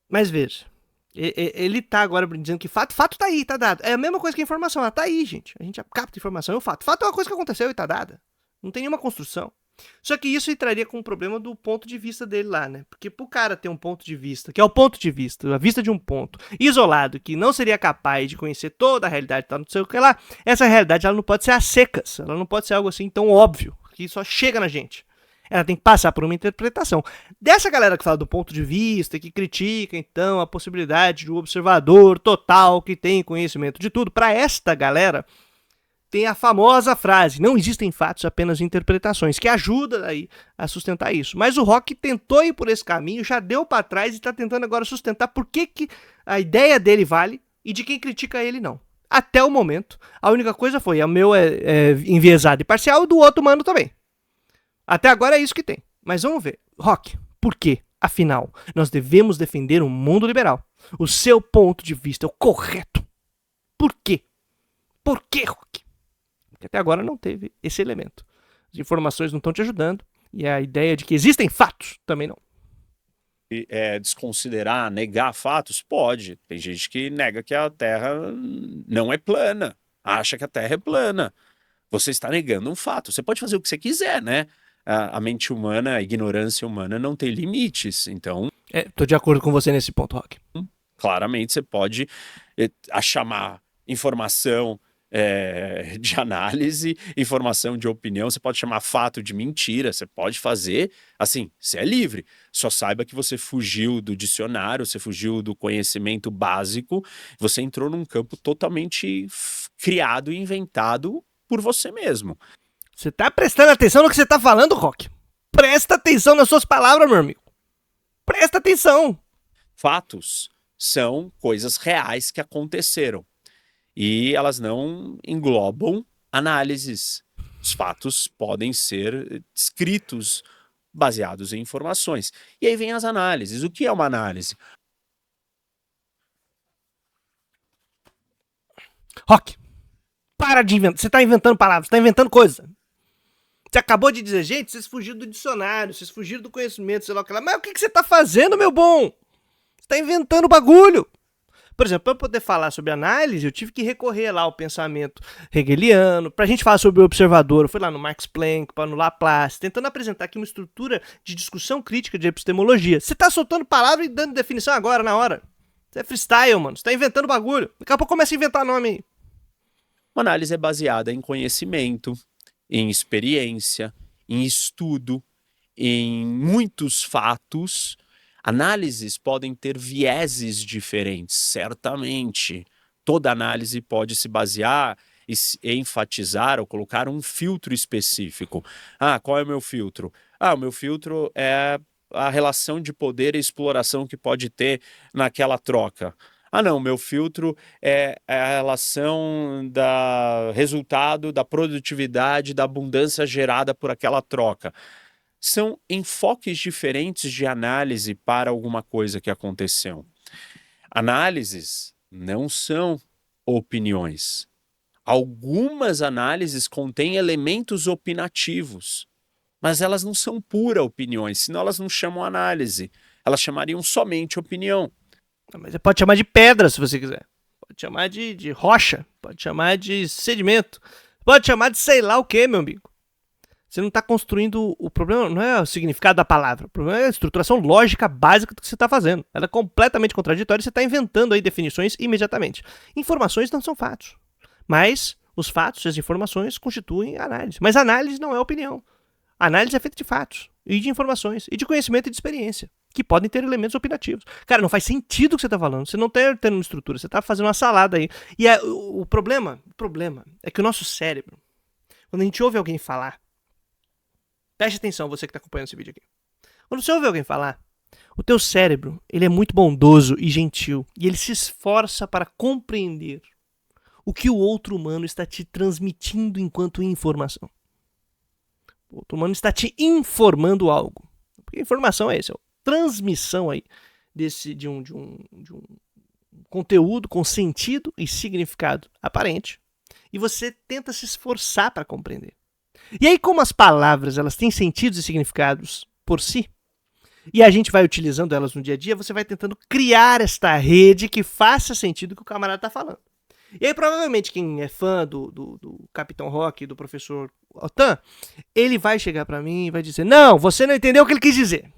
Mas veja, ele tá agora dizendo que fato tá aí, tá dado. É a mesma coisa que a informação, ela tá aí, gente. A gente capta informação, é o fato. Fato é uma coisa que aconteceu e tá dada. Não tem nenhuma construção. Só que isso entraria com o problema do ponto de vista dele lá, né? Porque pro cara ter um ponto de vista, que é o ponto de vista, a vista de um ponto isolado, que não seria capaz de conhecer toda a realidade, tá, não sei o que lá, essa realidade ela não pode ser às secas, ela não pode ser algo assim tão óbvio, que só chega na gente. Ela tem que passar por uma interpretação. Dessa galera que fala do ponto de vista, que critica, então, a possibilidade de um observador total que tem conhecimento de tudo, para esta galera, tem a famosa frase, não existem fatos, apenas interpretações, que ajuda aí a sustentar isso. Mas o Rock tentou ir por esse caminho, já deu para trás e está tentando agora sustentar por que a ideia dele vale e de quem critica ele não. Até o momento, a única coisa foi, o meu é enviesado e parcial, e do outro mano também. Até agora é isso que tem. Mas vamos ver. Rock, por quê? Afinal, nós devemos defender um mundo liberal. O seu ponto de vista é o correto. Por quê? Por quê, Rock? Porque até agora não teve esse elemento. As informações não estão te ajudando. E a ideia de que existem fatos também não. Desconsiderar, negar fatos? Pode. Tem gente que nega que a Terra não é plana. Acha que a Terra é plana. Você está negando um fato. Você pode fazer o que você quiser, né? A mente humana, a ignorância humana não tem limites. Então, tô de acordo com você nesse ponto, Rock. claramente você pode chamar informação de análise, informação de opinião, você pode chamar fato de mentira, você pode fazer, assim, você é livre. Só saiba que você fugiu do dicionário, você fugiu do conhecimento básico, você entrou num campo totalmente criado e inventado por você mesmo. Você tá prestando atenção no que você tá falando, Rock? Presta atenção nas suas palavras, meu amigo. Presta atenção. Fatos são coisas reais que aconteceram. E elas não englobam análises. Os fatos podem ser descritos baseados em informações. E aí vem as análises. O que é uma análise? Rock, para de inventar. Você tá inventando palavras, você tá inventando coisa. Você acabou de dizer, gente, vocês fugiram do dicionário, vocês fugiram do conhecimento, sei lá o que lá. Mas o que você tá fazendo, meu bom? Você tá inventando bagulho. Por exemplo, para eu poder falar sobre análise, eu tive que recorrer lá ao pensamento hegeliano. Para a gente falar sobre o observador, eu fui lá no Max Planck, no Laplace, tentando apresentar aqui uma estrutura de discussão crítica de epistemologia. Você tá soltando palavra e dando definição agora, na hora. Você é freestyle, mano. Você tá inventando bagulho. Daqui a pouco começa a inventar nome aí. Uma análise é baseada em conhecimento, em experiência, em estudo, em muitos fatos. Análises podem ter vieses diferentes, certamente. toda análise pode se basear e enfatizar ou colocar um filtro específico. Qual é o meu filtro? O meu filtro é a relação de poder e exploração que pode ter naquela troca. Não, meu filtro é a relação da resultado, da produtividade, da abundância gerada por aquela troca. São enfoques diferentes de análise para alguma coisa que aconteceu. Análises não são opiniões. Algumas análises contêm elementos opinativos, mas elas não são pura opiniões, senão elas não chamam análise. Elas chamariam somente opinião. Mas você pode chamar de pedra se você quiser. Pode chamar de rocha. Pode chamar de sedimento. Pode chamar de sei lá o que, meu amigo. Você não está construindo... O problema não é o significado da palavra. O problema é a estruturação lógica básica do que você está fazendo. Ela é completamente contraditória e você está inventando aí definições imediatamente. Informações não são fatos. Mas os fatos e as informações constituem análise. Mas análise não é opinião. Análise é feita de fatos, e de informações, e de conhecimento e de experiência, que podem ter elementos opinativos. Cara, não faz sentido o que você está falando. Você não está tendo uma estrutura, você está fazendo uma salada aí. E o problema é que o nosso cérebro, quando a gente ouve alguém falar, preste atenção, você que está acompanhando esse vídeo aqui. Quando você ouve alguém falar, o teu cérebro, ele é muito bondoso e gentil, e ele se esforça para compreender o que o outro humano está te transmitindo enquanto informação. O outro humano está te informando algo. Porque informação é isso, é a transmissão aí de um conteúdo com sentido e significado aparente. E você tenta se esforçar para compreender. E aí, como as palavras elas têm sentidos e significados por si, e a gente vai utilizando elas no dia a dia, você vai tentando criar esta rede que faça sentido o que o camarada está falando. E aí, provavelmente, quem é fã do Capitão Rock, do professor Otan, ele vai chegar pra mim e vai dizer: não, você não entendeu o que ele quis dizer.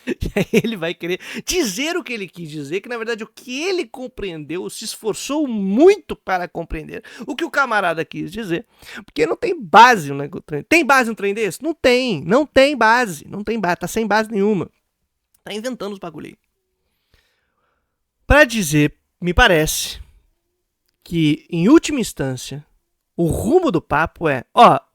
E aí ele vai querer dizer o que ele quis dizer, que na verdade o que ele compreendeu, se esforçou muito para compreender o que o camarada quis dizer, porque não tem base, né? Tem base no trem desse? Não tem base, tá sem base nenhuma. Tá inventando os bagulho aí. Pra dizer, me parece que, em última instância, o rumo do papo é,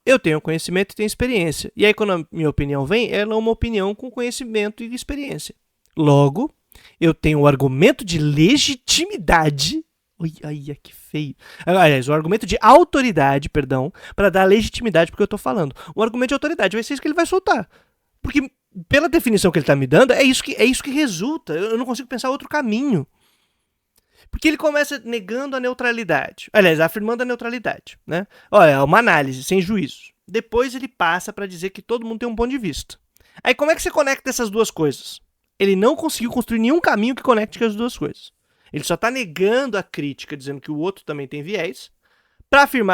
eu tenho conhecimento e tenho experiência. E aí, quando a minha opinião vem, ela é uma opinião com conhecimento e experiência. Logo, eu tenho o argumento de legitimidade. Ai, que feio. Aliás, o argumento de autoridade, para dar legitimidade porque eu estou falando. O argumento de autoridade vai ser isso que ele vai soltar. Porque, pela definição que ele está me dando, é isso que resulta. Eu não consigo pensar outro caminho. Porque ele começa negando a neutralidade. Aliás, afirmando a neutralidade, né? É uma análise, sem juízo. Depois ele passa para dizer que todo mundo tem um ponto de vista. Aí como é que você conecta essas duas coisas? Ele não conseguiu construir nenhum caminho que conecte as duas coisas. Ele só está negando a crítica, dizendo que o outro também tem viés.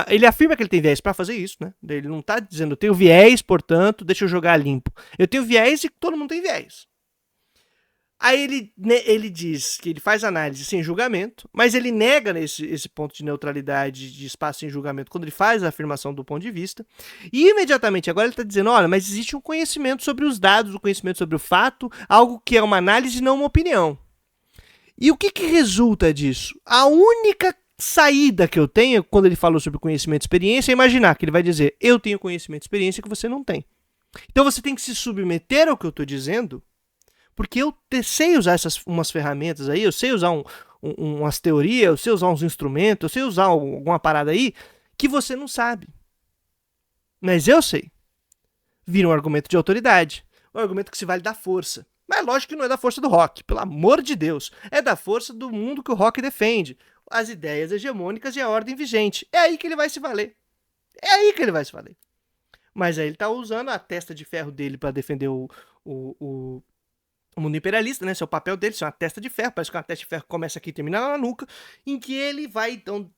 Ele afirma que ele tem viés para fazer isso, né? Ele não está dizendo, eu tenho viés, portanto, deixa eu jogar limpo. Eu tenho viés e todo mundo tem viés. Aí ele diz que ele faz análise sem julgamento, mas ele nega esse ponto de neutralidade, de espaço sem julgamento, quando ele faz a afirmação do ponto de vista. E imediatamente agora ele está dizendo, olha, mas existe um conhecimento sobre os dados, um conhecimento sobre o fato, algo que é uma análise e não uma opinião. E o que resulta disso? A única saída que eu tenho, quando ele falou sobre conhecimento e experiência, é imaginar que ele vai dizer, eu tenho conhecimento e experiência que você não tem. Então você tem que se submeter ao que eu estou dizendo, porque eu sei usar umas ferramentas aí, eu sei usar umas teorias, eu sei usar uns instrumentos, eu sei usar alguma parada aí que você não sabe. Mas eu sei. Vira um argumento de autoridade. Um argumento que se vale da força. Mas lógico que não é da força do rock, pelo amor de Deus. É da força do mundo que o rock defende. As ideias hegemônicas e a ordem vigente. É aí que ele vai se valer. Mas aí ele tá usando a testa de ferro dele para defender o mundo imperialista, né? Esse é o papel dele, isso é uma testa de ferro, parece que uma testa de ferro começa aqui e termina lá na nuca, em que ele vai, então,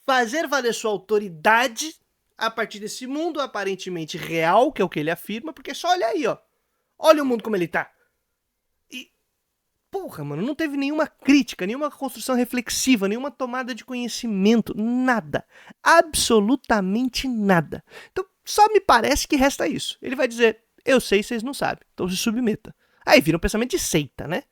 fazer valer sua autoridade a partir desse mundo aparentemente real, que é o que ele afirma, porque só olha aí, olha o mundo como ele tá. E, porra, mano, não teve nenhuma crítica, nenhuma construção reflexiva, nenhuma tomada de conhecimento, nada, absolutamente nada. Então, só me parece que resta isso. Ele vai dizer, eu sei, vocês não sabem, então se submeta. Aí vira um pensamento de seita, né?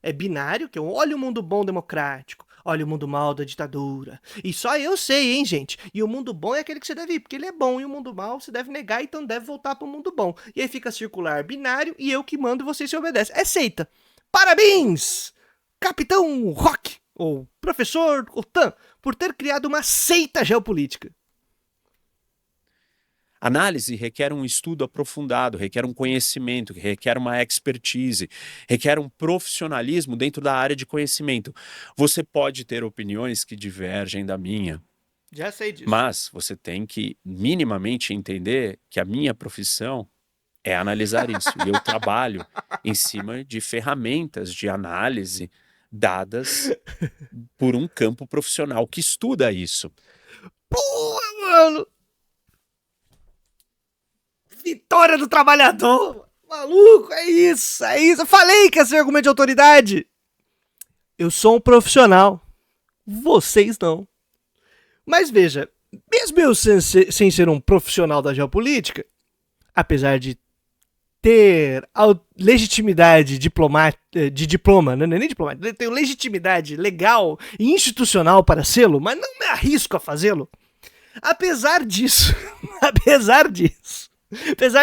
É binário, que olha o mundo bom democrático, Olha o mundo mal da ditadura. E só eu sei, hein, gente? E o mundo bom é aquele que você deve ir, porque ele é bom. E o mundo mal você deve negar, então deve voltar pro mundo bom. E aí fica circular binário e eu que mando e você se obedece. É seita. Parabéns, Capitão Rock, ou Professor Otan, por ter criado uma seita geopolítica. Análise requer um estudo aprofundado, requer um conhecimento, requer uma expertise, requer um profissionalismo dentro da área de conhecimento. Você pode ter opiniões que divergem da minha, Já sei disso. mas você tem que minimamente entender que a minha profissão é analisar isso. E eu trabalho em cima de ferramentas de análise dadas por um campo profissional que estuda isso. Porra, mano! Vitória do trabalhador! Maluco, é isso, é isso. Eu falei que ia ser argumento de autoridade. Eu sou um profissional. Vocês não. Mas veja, mesmo eu sem ser um profissional da geopolítica, apesar de ter legitimidade de diploma, não é nem diplomático, eu tenho legitimidade legal e institucional para sê-lo, mas não me arrisco a fazê-lo. Apesar disso, apesar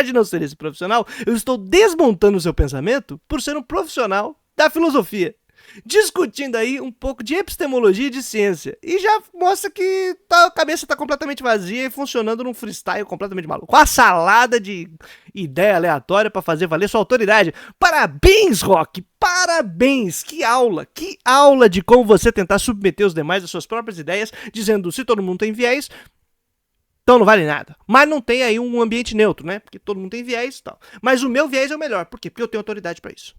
de não ser esse profissional, eu estou desmontando o seu pensamento por ser um profissional da filosofia, discutindo aí um pouco de epistemologia e de ciência. E já mostra que a cabeça está completamente vazia e funcionando num freestyle completamente maluco. Com a salada de ideia aleatória para fazer valer sua autoridade. Parabéns, Rock! Parabéns! Que aula de como você tentar submeter os demais às suas próprias ideias, dizendo se todo mundo tem viés, então não vale nada. Mas não tem aí um ambiente neutro, né? Porque todo mundo tem viés e tal. Mas o meu viés é o melhor. Por quê? Porque eu tenho autoridade para isso.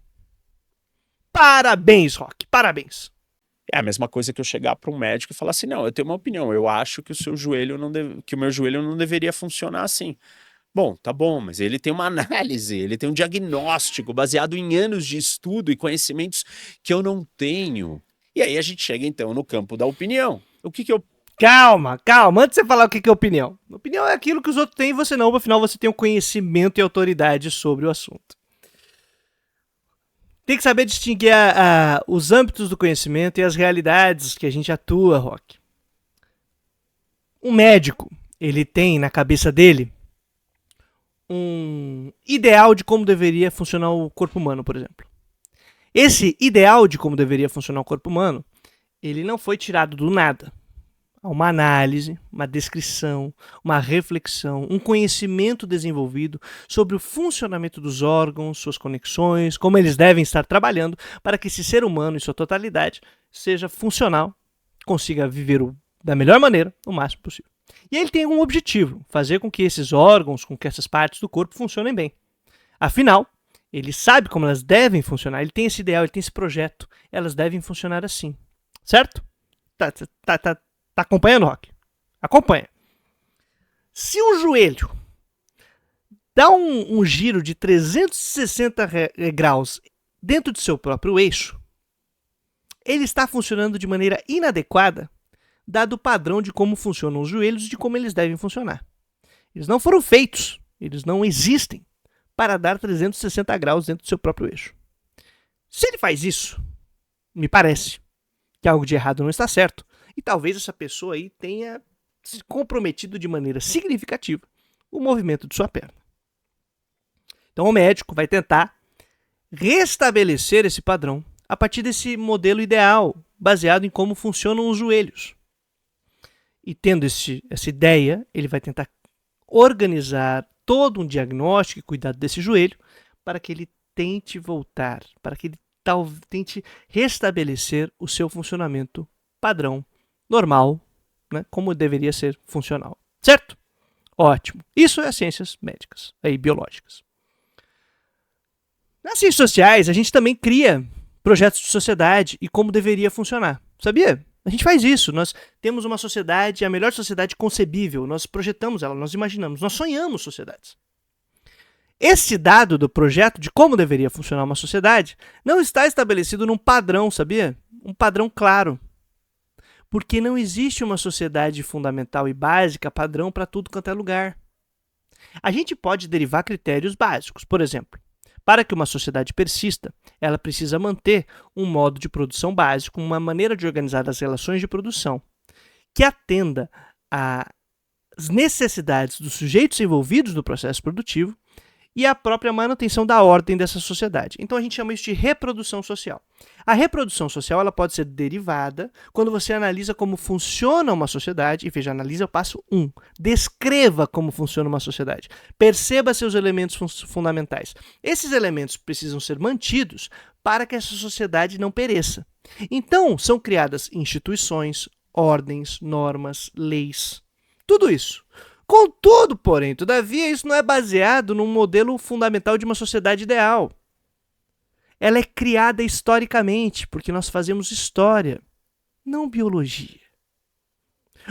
Parabéns, Rock. Parabéns. É a mesma coisa que eu chegar para um médico e falar assim, não, eu tenho uma opinião, eu acho que que o meu joelho não deveria funcionar assim. Bom, tá bom, mas ele tem uma análise, ele tem um diagnóstico baseado em anos de estudo e conhecimentos que eu não tenho. E aí a gente chega então no campo da opinião. O que eu... Calma. Antes de você falar o que é opinião. Opinião é aquilo que os outros têm e você não, afinal você tem o conhecimento e autoridade sobre o assunto. Tem que saber distinguir os âmbitos do conhecimento e as realidades que a gente atua, Rock. Um médico, ele tem na cabeça dele um ideal de como deveria funcionar o corpo humano, por exemplo. Esse ideal de como deveria funcionar o corpo humano, ele não foi tirado do nada. Há uma análise, uma descrição, uma reflexão, um conhecimento desenvolvido sobre o funcionamento dos órgãos, suas conexões, como eles devem estar trabalhando para que esse ser humano, em sua totalidade, seja funcional, consiga viver da melhor maneira, o máximo possível. E ele tem um objetivo, fazer com que esses órgãos, com que essas partes do corpo funcionem bem. Afinal, ele sabe como elas devem funcionar, ele tem esse ideal, ele tem esse projeto, elas devem funcionar assim. Certo? Tá acompanhando, Rock? Acompanha. Se um joelho dá um giro de 360 graus dentro de seu próprio eixo, ele está funcionando de maneira inadequada, dado o padrão de como funcionam os joelhos e de como eles devem funcionar. Eles não foram feitos, eles não existem para dar 360 graus dentro do seu próprio eixo. Se ele faz isso, me parece que algo de errado não está certo. E talvez essa pessoa aí tenha se comprometido de maneira significativa o movimento de sua perna. Então o médico vai tentar restabelecer esse padrão a partir desse modelo ideal, baseado em como funcionam os joelhos. E tendo essa ideia, ele vai tentar organizar todo um diagnóstico e cuidado desse joelho para que ele tente voltar, para que ele tente restabelecer o seu funcionamento padrão, normal, né, como deveria ser funcional. Certo? Ótimo. Isso é ciências médicas e biológicas. Nas ciências sociais, a gente também cria projetos de sociedade e como deveria funcionar. Sabia? A gente faz isso. Nós temos uma sociedade, a melhor sociedade concebível. Nós projetamos ela, nós imaginamos, nós sonhamos sociedades. Esse dado do projeto de como deveria funcionar uma sociedade não está estabelecido num padrão, sabia? Um padrão claro. Porque não existe uma sociedade fundamental e básica padrão para tudo quanto é lugar. A gente pode derivar critérios básicos. Por exemplo, Para que uma sociedade persista, ela precisa manter um modo de produção básico, uma maneira de organizar as relações de produção que atenda às necessidades dos sujeitos envolvidos no processo produtivo e a própria manutenção da ordem dessa sociedade. Então a gente chama isso de reprodução social. A reprodução social ela pode ser derivada quando você analisa como funciona uma sociedade, e veja, analisa o passo 1. Descreva como funciona uma sociedade. Perceba seus elementos fundamentais. Esses elementos precisam ser mantidos para que essa sociedade não pereça. Então, são criadas instituições, ordens, normas, leis. Tudo isso. Contudo, porém, todavia, isso não é baseado num modelo fundamental de uma sociedade ideal. Ela é criada historicamente, porque nós fazemos história, não biologia.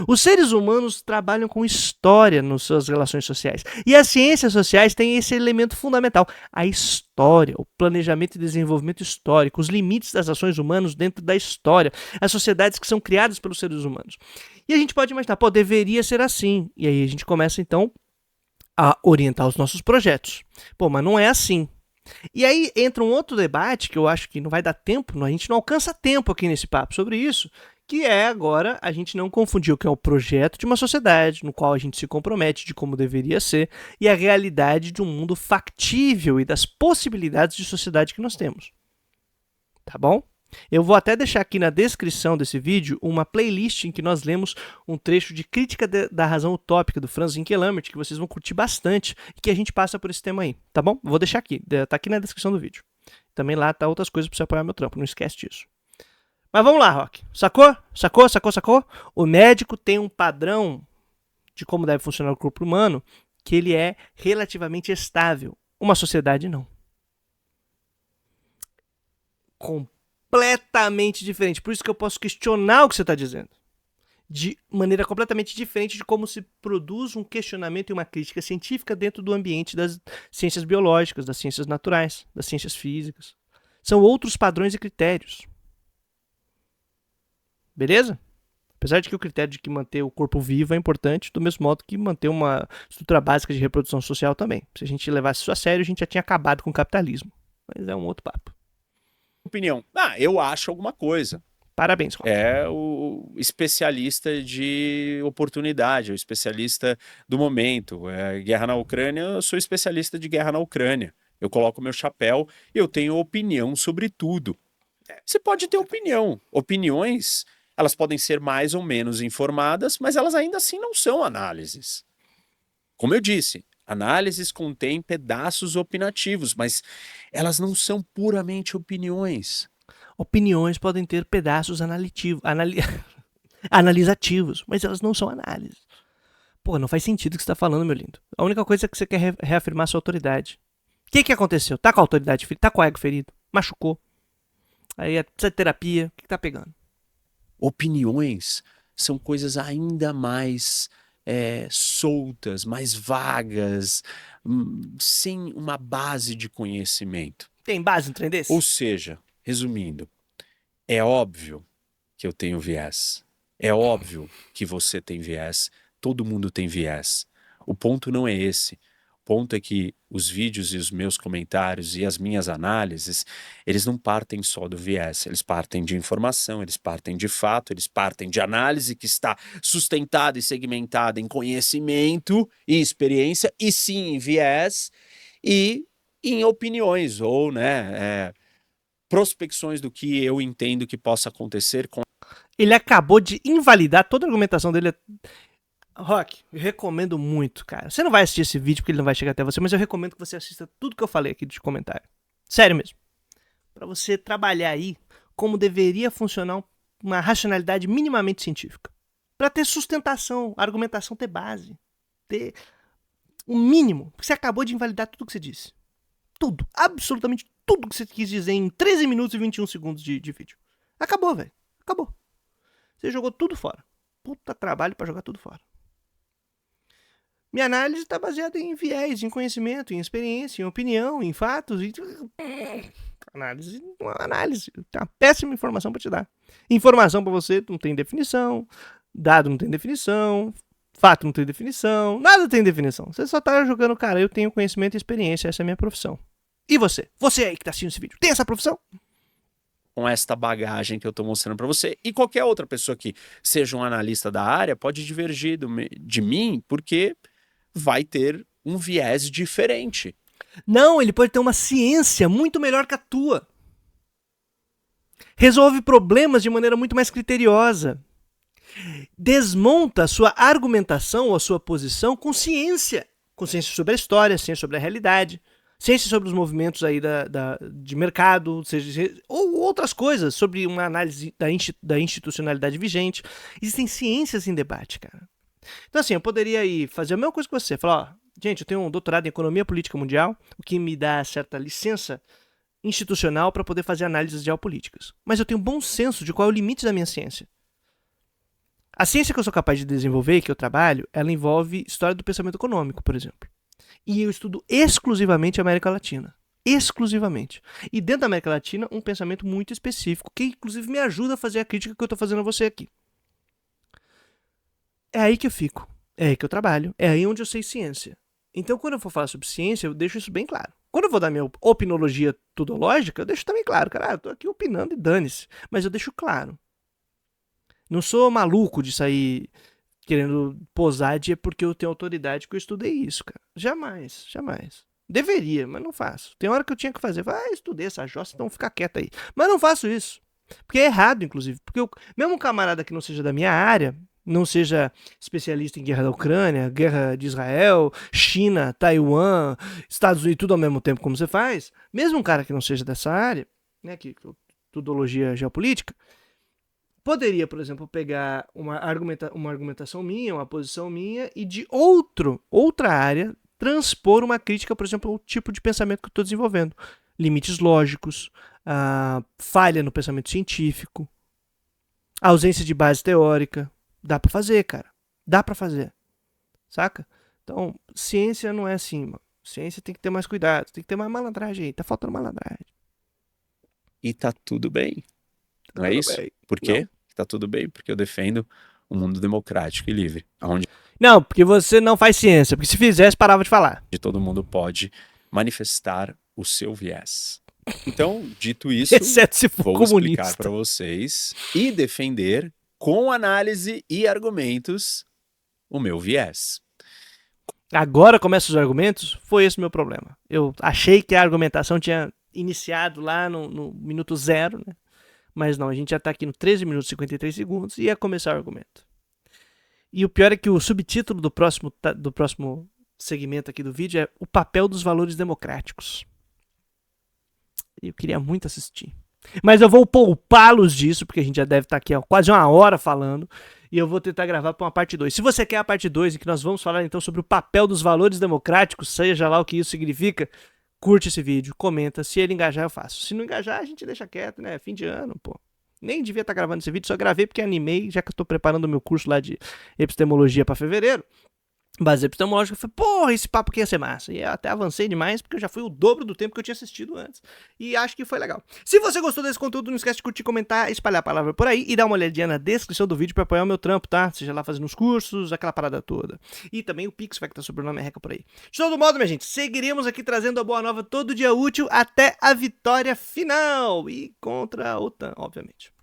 Os seres humanos trabalham com história nas suas relações sociais. E as ciências sociais têm esse elemento fundamental, a história, o planejamento e desenvolvimento histórico, os limites das ações humanas dentro da história, as sociedades que são criadas pelos seres humanos. E a gente pode imaginar, deveria ser assim. E aí a gente começa, então, a orientar os nossos projetos. Mas não é assim. E aí entra um outro debate que eu acho que não vai dar tempo, a gente não alcança tempo aqui nesse papo sobre isso, que é agora a gente não confundir o que é o projeto de uma sociedade, no qual a gente se compromete de como deveria ser, e a realidade de um mundo factível e das possibilidades de sociedade que nós temos. Tá bom? Eu vou até deixar aqui na descrição desse vídeo uma playlist em que nós lemos um trecho de Crítica da Razão Utópica do Franz Winkelhammer, que vocês vão curtir bastante e que a gente passa por esse tema aí, tá bom? Vou deixar aqui, tá aqui na descrição do vídeo. Também lá tá outras coisas para você apoiar meu trampo, não esquece disso. Mas vamos lá, Rock. Sacou? Sacou? O médico tem um padrão de como deve funcionar o corpo humano que ele é relativamente estável. Uma sociedade não. Completamente diferente. Por isso que eu posso questionar o que você está dizendo. De maneira completamente diferente de como se produz um questionamento e uma crítica científica dentro do ambiente das ciências biológicas, das ciências naturais, das ciências físicas. São outros padrões e critérios. Beleza? Apesar de que o critério de que manter o corpo vivo é importante, do mesmo modo que manter uma estrutura básica de reprodução social também. Se a gente levasse isso a sério, a gente já tinha acabado com o capitalismo. Mas é um outro papo. Opinião. Eu acho alguma coisa. Parabéns, Rock. É o especialista de oportunidade, o especialista do momento. Guerra na Ucrânia, eu sou especialista de guerra na Ucrânia. Eu coloco meu chapéu e eu tenho opinião sobre tudo. Você pode ter opinião. Opiniões, elas podem ser mais ou menos informadas, mas elas ainda assim não são análises. Como eu disse, análises contêm pedaços opinativos, mas elas não são puramente opiniões. Opiniões podem ter pedaços analisativos, mas elas não são análises. Não faz sentido o que você está falando, meu lindo. A única coisa é que você quer reafirmar sua autoridade. O que aconteceu? Tá com a autoridade ferida? Tá com o ego ferido? Machucou? Aí precisa de terapia? O que tá pegando? Opiniões são coisas ainda mais soltas, mais vagas, sem uma base de conhecimento. Tem base no trem desse? Ou seja, resumindo, é óbvio que eu tenho viés. É óbvio que você tem viés. Todo mundo tem viés. O ponto não é esse. O ponto é que os vídeos e os meus comentários e as minhas análises, eles não partem só do viés, eles partem de informação, eles partem de fato, eles partem de análise que está sustentada e segmentada em conhecimento e experiência, e sim em viés e em opiniões ou prospecções do que eu entendo que possa acontecer com... Ele acabou de invalidar toda a argumentação dele. Rock, eu recomendo muito, cara. Você não vai assistir esse vídeo porque ele não vai chegar até você, mas eu recomendo que você assista tudo que eu falei aqui de comentário. Sério mesmo. Pra você trabalhar aí como deveria funcionar uma racionalidade minimamente científica. Pra ter sustentação, a argumentação ter base. Ter o mínimo. Porque você acabou de invalidar tudo que você disse. Tudo. Absolutamente tudo que você quis dizer em 13 minutos e 21 segundos de vídeo. Acabou, velho. Acabou. Você jogou tudo fora. Puta trabalho pra jogar tudo fora. Minha análise está baseada em viés, em conhecimento, em experiência, em opinião, em fatos. Análise não é análise. Tem uma péssima informação para te dar. Informação para você não tem definição, dado não tem definição, fato não tem definição, nada tem definição. Você só está jogando, cara, eu tenho conhecimento e experiência, essa é a minha profissão. E você? Você aí que tá assistindo esse vídeo, tem essa profissão? Com esta bagagem que eu estou mostrando para você. E qualquer outra pessoa que seja um analista da área pode divergir de mim, porque vai ter um viés diferente. Não, ele pode ter uma ciência muito melhor que a tua. Resolve problemas de maneira muito mais criteriosa. Desmonta a sua argumentação ou a sua posição com ciência. Com ciência sobre a história, ciência sobre a realidade, ciência sobre os movimentos aí de mercado, ou outras coisas, sobre uma análise da institucionalidade vigente. Existem ciências em debate, cara. Então assim, eu poderia aí fazer a mesma coisa que você, falar, ó, gente, eu tenho um doutorado em economia política mundial, o que me dá certa licença institucional para poder fazer análises geopolíticas. Mas eu tenho bom senso de qual é o limite da minha ciência. A ciência que eu sou capaz de desenvolver, que eu trabalho, ela envolve história do pensamento econômico, por exemplo. E eu estudo exclusivamente a América Latina. Exclusivamente. E dentro da América Latina, um pensamento muito específico, que inclusive me ajuda a fazer a crítica que eu estou fazendo a você aqui. É aí que eu fico. É aí que eu trabalho. É aí onde eu sei ciência. Então, quando eu for falar sobre ciência, eu deixo isso bem claro. Quando eu vou dar minha opinologia tudológica, eu deixo também claro. Cara, eu tô aqui opinando e dane-se. Mas eu deixo claro. Não sou maluco de sair querendo posar de porque eu tenho autoridade que eu estudei isso, cara. Jamais, jamais. Deveria, mas não faço. Tem hora que eu tinha que fazer. Estudei essa jossa, então fica quieto aí. Mas não faço isso. Porque é errado, inclusive. Porque mesmo um camarada que não seja da minha área, não seja especialista em guerra da Ucrânia, guerra de Israel, China, Taiwan, Estados Unidos, tudo ao mesmo tempo como você faz, mesmo um cara que não seja dessa área, né, que tudologia geopolítica, poderia, por exemplo, pegar uma argumentação minha, uma posição minha, e de outra área transpor uma crítica, por exemplo, ao tipo de pensamento que eu estou desenvolvendo. Limites lógicos, falha no pensamento científico, ausência de base teórica. Dá pra fazer, cara. Dá pra fazer. Saca? Então, ciência não é assim, mano. Ciência tem que ter mais cuidado, tem que ter mais malandragem aí. Tá faltando malandragem. E tá tudo bem. Não é isso? Bem. Por quê? Tá tudo bem, porque eu defendo um mundo democrático e livre, onde não, porque você não faz ciência, porque se fizesse, parava de falar. Todo mundo pode manifestar o seu viés. Então, dito isso, exceto se for vou comunista. explicar para vocês e defender com análise e argumentos o meu viés. Agora começam os argumentos, foi esse o meu problema. Eu achei que a argumentação tinha iniciado lá no minuto 0, né? Mas não, a gente já tá aqui no 13 minutos e 53 segundos e ia começar o argumento. E o pior é que o subtítulo do próximo segmento aqui do vídeo é o papel dos valores democráticos. Eu queria muito assistir. Mas eu vou poupá-los disso, porque a gente já deve estar aqui há quase uma hora falando, e eu vou tentar gravar para uma parte 2. Se você quer a parte 2, em que nós vamos falar então sobre o papel dos valores democráticos, seja lá o que isso significa, curte esse vídeo, comenta. Se ele engajar, eu faço. Se não engajar, a gente deixa quieto, né? Fim de ano, pô. Nem devia estar gravando esse vídeo, só gravei porque animei, já que eu tô preparando o meu curso lá de epistemologia para fevereiro. Base epistemológica, eu falei, porra, esse papo aqui ia ser massa. E eu até avancei demais, porque eu já fui o dobro do tempo que eu tinha assistido antes. E acho que foi legal. Se você gostou desse conteúdo, não esquece de curtir, comentar, espalhar a palavra por aí e dar uma olhadinha na descrição do vídeo pra apoiar o meu trampo, tá? Seja lá fazendo os cursos, aquela parada toda. E também o Pix, vai que tá sobre o nome Reca por aí. De todo modo, minha gente, seguiremos aqui trazendo a boa nova todo dia útil até a vitória final. E contra a OTAN, obviamente.